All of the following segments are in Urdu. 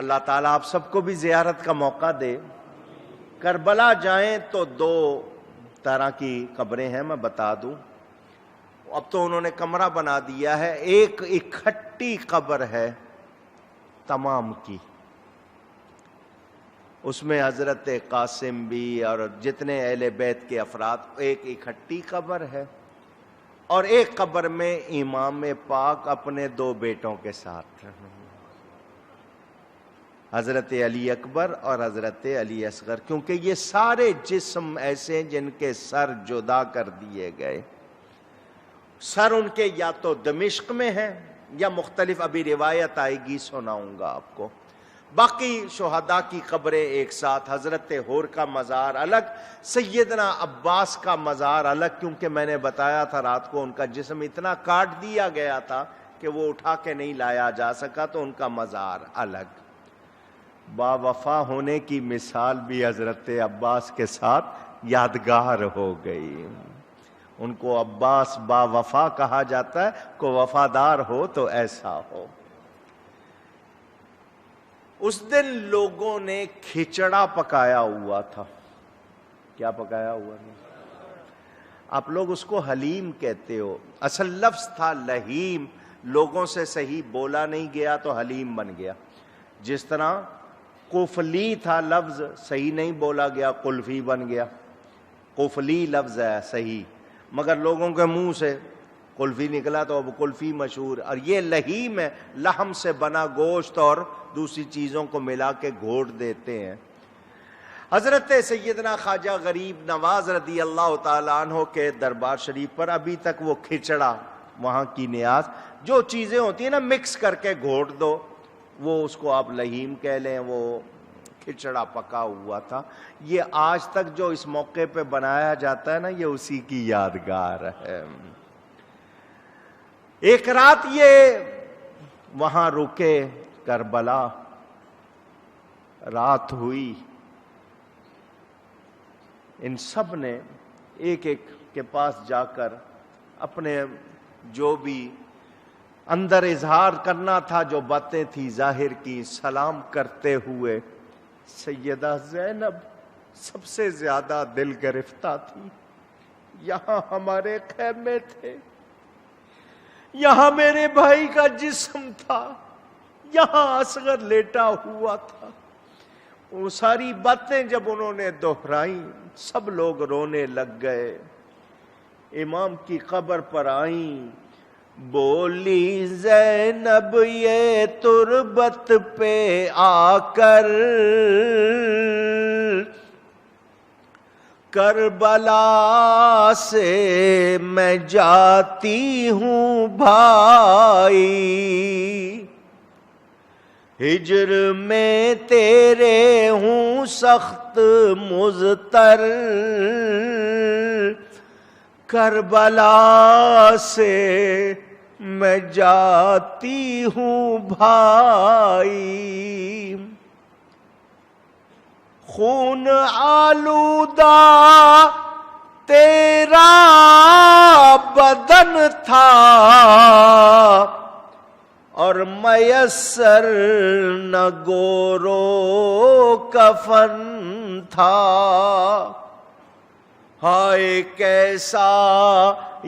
اللہ تعالیٰ آپ سب کو بھی زیارت کا موقع دے۔ کربلا جائیں تو 2 طرح کی قبریں ہیں، میں بتا دوں۔ اب تو انہوں نے کمرہ بنا دیا ہے، ایک اکٹھی قبر ہے تمام کی، اس میں حضرت قاسم بھی اور جتنے اہل بیت کے افراد، ایک اکٹھی قبر ہے، اور ایک قبر میں امام پاک اپنے 2 بیٹوں کے ساتھ، حضرت علی اکبر اور حضرت علی اصغر، کیونکہ یہ سارے جسم ایسے ہیں جن کے سر جدا کر دیے گئے۔ سر ان کے یا تو دمشق میں ہیں یا مختلف، ابھی روایت آئے گی سناؤں گا آپ کو۔ باقی شہداء کی قبریں ایک ساتھ، حضرت حور کا مزار الگ، سیدنا عباس کا مزار الگ، کیونکہ میں نے بتایا تھا رات کو ان کا جسم اتنا کاٹ دیا گیا تھا کہ وہ اٹھا کے نہیں لایا جا سکا، تو ان کا مزار الگ۔ با وفا ہونے کی مثال بھی حضرت عباس کے ساتھ یادگار ہو گئی۔ ان کو عباس با وفا کہا جاتا ہے، کو وفادار ہو تو ایسا ہو۔ اس دن لوگوں نے کھچڑا پکایا ہوا تھا۔ کیا پکایا ہوا تھا؟ آپ لوگ اس کو حلیم کہتے ہو، اصل لفظ تھا لہیم، لوگوں سے صحیح بولا نہیں گیا تو حلیم بن گیا۔ جس طرح قفلی تھا لفظ، صحیح نہیں بولا گیا، قلفی بن گیا۔ قفلی لفظ ہے صحیح، مگر لوگوں کے منہ سے قلفی نکلا تو اب قلفی مشہور۔ اور یہ لہیم ہے، لحم سے بنا گوشت اور دوسری چیزوں کو ملا کے گھوٹ دیتے ہیں۔ حضرت سیدنا خواجہ غریب نواز رضی اللہ تعالیٰ عنہ کے دربار شریف پر ابھی تک وہ کھچڑا، وہاں کی نیاز، جو چیزیں ہوتی ہیں نا مکس کر کے گھوٹ دو، وہ اس کو آپ لہیم کہہ لیں، وہ کھچڑا پکا ہوا تھا۔ یہ آج تک جو اس موقع پہ بنایا جاتا ہے نا، یہ اسی کی یادگار ہے۔ ایک رات یہ وہاں رکے، کربلا رات ہوئی، ان سب نے ایک ایک کے پاس جا کر اپنے جو بھی اندر اظہار کرنا تھا، جو باتیں تھی ظاہر کی، سلام کرتے ہوئے۔ سیدہ زینب سب سے زیادہ دل گرفتہ تھی۔ یہاں ہمارے خیمے تھے، یہاں میرے بھائی کا جسم تھا، یہاں اصغر لیٹا ہوا تھا۔ وہ ساری باتیں جب انہوں نے دہرائیں، سب لوگ رونے لگ گئے۔ امام کی قبر پر آئیں، بولی زینب یہ تربت پہ آ کر، کربلا سے میں جاتی ہوں بھائی، ہجر میں تیرے ہوں سخت مضطر، کربلا سے میں جاتی ہوں بھائی، خون آلودہ تیرا بدن تھا اور میسر نہ گورو کفن تھا، ہائے کیسا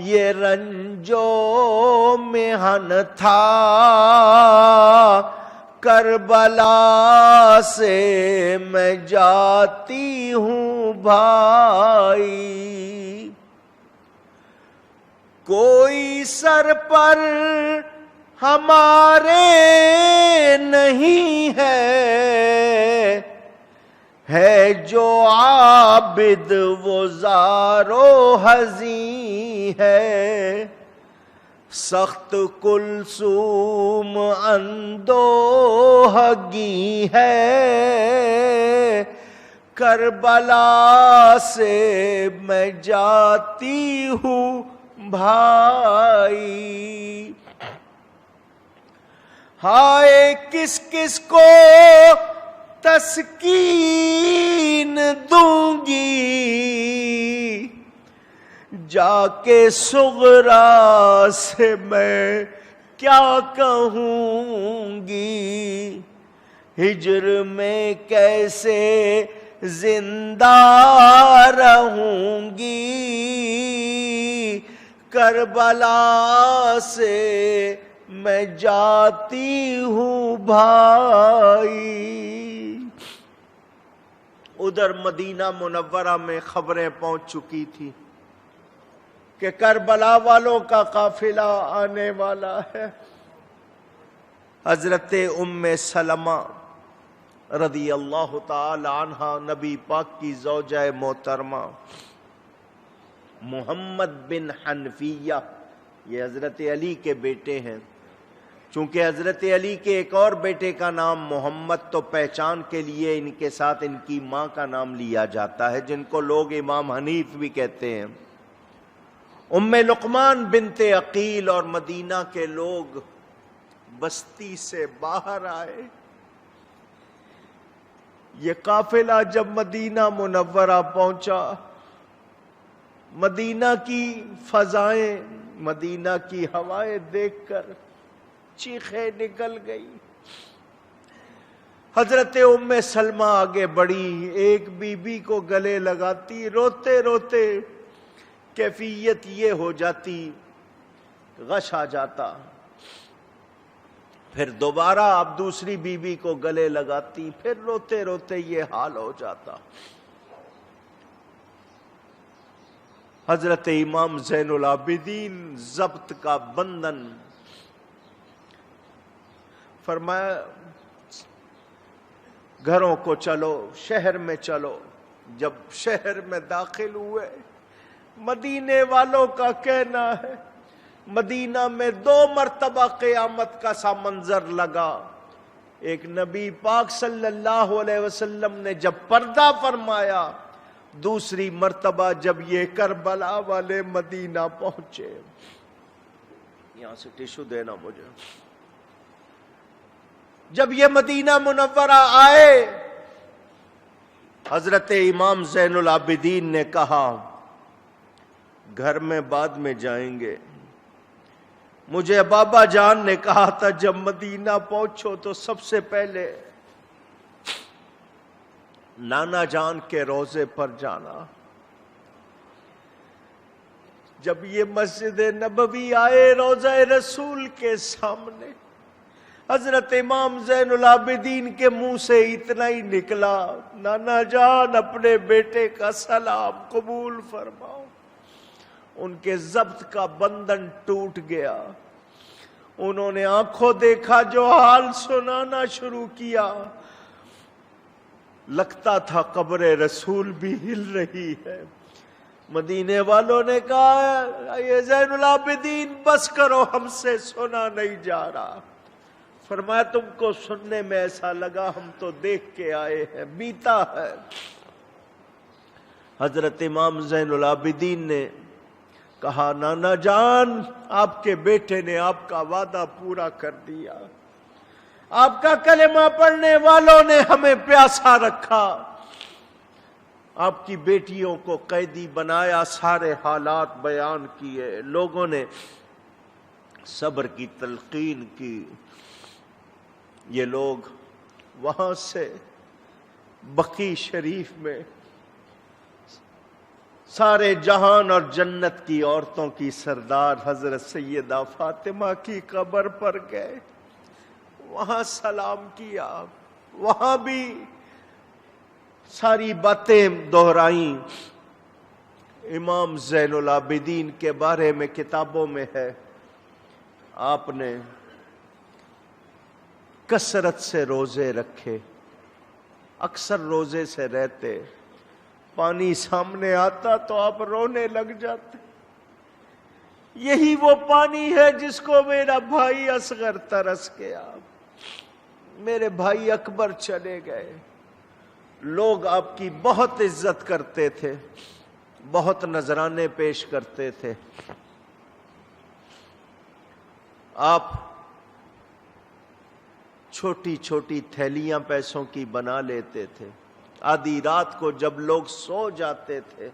یہ رنجو محن تھا، کربلا سے میں جاتی ہوں بھائی، کوئی سر پر ہمارے نہیں ہے جو عابد وہ زار و حزین ہے، سخت کلثوم اندوہگی ہے، کربلا سے میں جاتی ہوں بھائی، ہائے کس کس کو تسکین دوں گی، جا کے صغرا سے میں کیا کہوں گی، ہجر میں کیسے زندہ رہوں گی، کربلا سے میں جاتی ہوں بھائی۔ ادھر مدینہ منورہ میں خبریں پہنچ چکی تھی کہ کربلا والوں کا قافلہ آنے والا ہے۔ حضرت ام سلمہ رضی اللہ تعالی عنہا، نبی پاک کی زوجہ محترمہ، محمد بن حنفیہ، یہ حضرت علی کے بیٹے ہیں۔ چونکہ حضرت علی کے ایک اور بیٹے کا نام محمد، تو پہچان کے لیے ان کے ساتھ ان کی ماں کا نام لیا جاتا ہے، جن کو لوگ امام حنیف بھی کہتے ہیں۔ ام لقمان بنت عقیل اور مدینہ کے لوگ بستی سے باہر آئے۔ یہ قافلہ جب مدینہ منورہ پہنچا، مدینہ کی فضائیں، مدینہ کی ہوائیں دیکھ کر چیخیں نکل گئی۔ حضرت ام سلمہ آگے بڑھی، ایک بی بی کو گلے لگاتی، روتے روتے کیفیت یہ ہو جاتی، غش آ جاتا۔ پھر دوبارہ اب دوسری بی بی کو گلے لگاتی، پھر روتے روتے یہ حال ہو جاتا۔ حضرت امام زین العابدین ضبط کا بندھن، فرمایا گھروں کو چلو، شہر میں چلو۔ جب شہر میں داخل ہوئے، مدینے والوں کا کہنا ہے مدینہ میں 2 مرتبہ قیامت کا سا منظر لگا۔ ایک نبی پاک صلی اللہ علیہ وسلم نے جب پردہ فرمایا، دوسری مرتبہ جب یہ کربلا والے مدینہ پہنچے۔ یہاں سے ٹیشو دینا مجھے۔ جب یہ مدینہ منورہ آئے، حضرت امام زین العابدین نے کہا گھر میں بعد میں جائیں گے۔ مجھے بابا جان نے کہا تھا جب مدینہ پہنچو تو سب سے پہلے نانا جان کے روضے پر جانا۔ جب یہ مسجد نبوی آئے، روضہ رسول کے سامنے، حضرت امام زین العابدین کے منہ سے اتنا ہی نکلا، نانا جان اپنے بیٹے کا سلام قبول فرماؤ۔ ان کے ضبط کا بندھن ٹوٹ گیا۔ انہوں نے آنکھوں دیکھا جو حال سنانا شروع کیا، لگتا تھا قبر رسول بھی ہل رہی ہے۔ مدینے والوں نے کہا یہ زین العابدین بس کرو، ہم سے سنا نہیں جا رہا۔ فرمایا تم کو سننے میں ایسا لگا، ہم تو دیکھ کے آئے ہیں، بیتا ہے۔ حضرت امام زین العابدین نے کہا نانا جان، آپ کے بیٹے نے آپ کا وعدہ پورا کر دیا، آپ کا کلمہ پڑھنے والوں نے ہمیں پیاسا رکھا، آپ کی بیٹیوں کو قیدی بنایا، سارے حالات بیان کیے، لوگوں نے صبر کی تلقین کی۔ یہ لوگ وہاں سے بقی شریف میں سارے جہان اور جنت کی عورتوں کی سردار حضرت سیدہ فاطمہ کی قبر پر گئے، وہاں سلام کیا، وہاں بھی ساری باتیں دہرائیں۔ امام زین العابدین کے بارے میں کتابوں میں ہے، آپ نے کثرت سے روزے رکھے، اکثر روزے سے رہتے، پانی سامنے آتا تو آپ رونے لگ جاتے۔ یہی وہ پانی ہے جس کو میرا بھائی اصغر ترس گیا، میرے بھائی اکبر چلے گئے۔ لوگ آپ کی بہت عزت کرتے تھے، بہت نذرانے پیش کرتے تھے۔ آپ چھوٹی چھوٹی تھیلیاں پیسوں کی بنا لیتے تھے، آدھی رات کو جب لوگ سو جاتے تھے،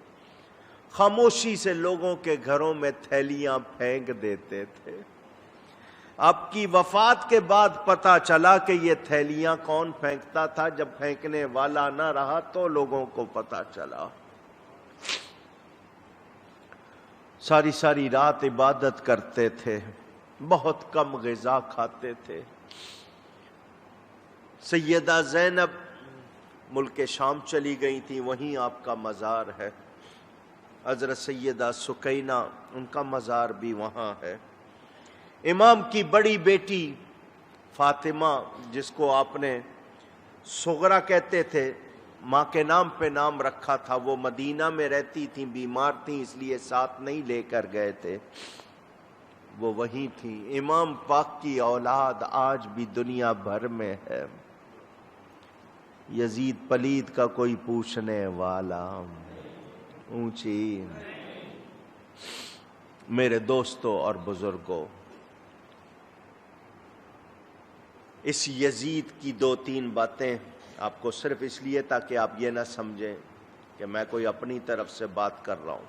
خاموشی سے لوگوں کے گھروں میں تھیلیاں پھینک دیتے تھے۔ آپ کی وفات کے بعد پتہ چلا کہ یہ تھیلیاں کون پھینکتا تھا. جب پھینکنے والا نہ رہا تو لوگوں کو پتہ چلا. ساری ساری رات عبادت کرتے تھے, بہت کم غذا کھاتے تھے. سیدہ زینب ملک شام چلی گئی تھی, وہیں آپ کا مزار ہے. حضرت سیدہ سکینہ, ان کا مزار بھی وہاں ہے. امام کی بڑی بیٹی فاطمہ, جس کو آپ نے صغرا کہتے تھے, ماں کے نام پہ نام رکھا تھا, وہ مدینہ میں رہتی تھیں, بیمار تھیں اس لیے ساتھ نہیں لے کر گئے تھے, وہ وہیں تھیں. امام پاک کی اولاد آج بھی دنیا بھر میں ہے. یزید پلید کا کوئی پوچھنے والا اونچی. میرے دوستوں اور بزرگوں, اس یزید کی 2-3 باتیں آپ کو صرف اس لیے تاکہ آپ یہ نہ سمجھیں کہ میں کوئی اپنی طرف سے بات کر رہا ہوں.